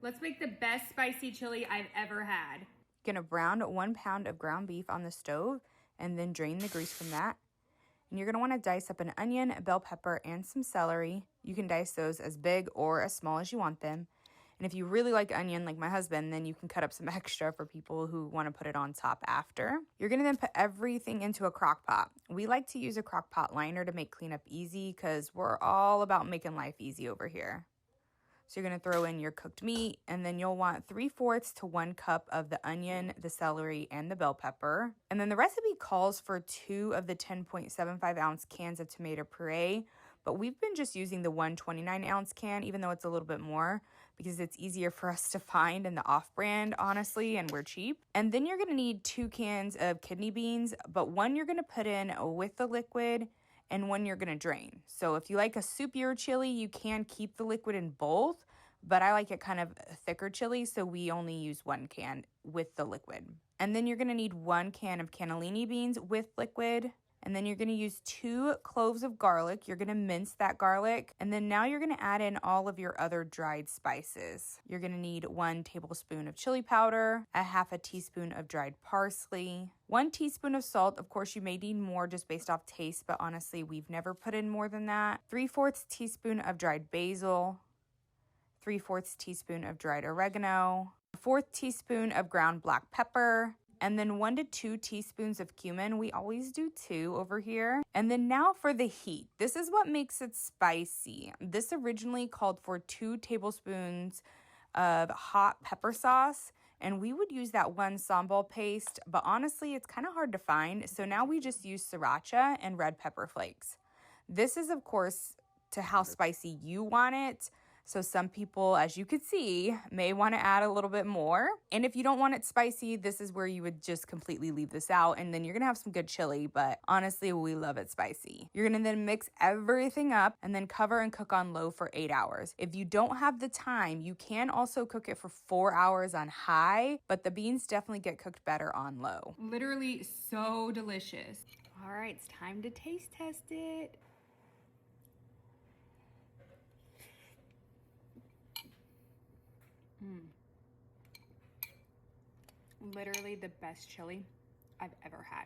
Let's make the best spicy chili I've ever had. Gonna brown 1 pound of ground beef on the stove and then drain the grease from that. And you're gonna wanna dice up an onion, a bell pepper, and some celery. You can dice those as big or as small as you want them. And if you really like onion, like my husband, then you can cut up some extra for people who wanna put it on top after. You're gonna then put everything into a crock pot. We like to use a crock pot liner to make cleanup easy because we're all about making life easy over here. So you're gonna throw in your cooked meat, and then you'll want 3/4 to 1 cup of the onion, the celery, and the bell pepper. And then the recipe calls for 2 of the 10.75 ounce cans of tomato puree, but we've been just using the 129 ounce can, even though it's a little bit more, because it's easier for us to find in the off-brand, honestly, and we're cheap. And then you're gonna need 2 cans of kidney beans, but one you're gonna put in with the liquid, and one you're gonna drain. So if you like a soupier chili, you can keep the liquid in both, but I like it kind of thicker chili, so we only use 1 can with the liquid. And then you're gonna need 1 can of cannellini beans with liquid. And then you're gonna use 2 cloves of garlic. You're gonna mince that garlic. And then now you're gonna add in all of your other dried spices. You're gonna need 1 tablespoon of chili powder, a 1/2 teaspoon of dried parsley, 1 teaspoon of salt. Of course, you may need more just based off taste, but honestly, we've never put in more than that. 3/4 teaspoon of dried basil, 3/4 teaspoon of dried oregano, 1/4 teaspoon of ground black pepper, and then 1 to 2 teaspoons of cumin. We always do 2 over here. And then now for the heat. This is what makes it spicy. This originally called for 2 tablespoons of hot pepper sauce, and we would use that 1 sambal paste, but honestly, it's kind of hard to find. So now we just use sriracha and red pepper flakes. This is, of course, to how spicy you want it. So some people, as you could see, may want to add a little bit more. And if you don't want it spicy, this is where you would just completely leave this out. And then you're going to have some good chili, but honestly, we love it spicy. You're going to then mix everything up and then cover and cook on low for 8 hours. If you don't have the time, you can also cook it for 4 hours on high, but the beans definitely get cooked better on low. Literally so delicious. All right, it's time to taste test it. Literally the best chili I've ever had.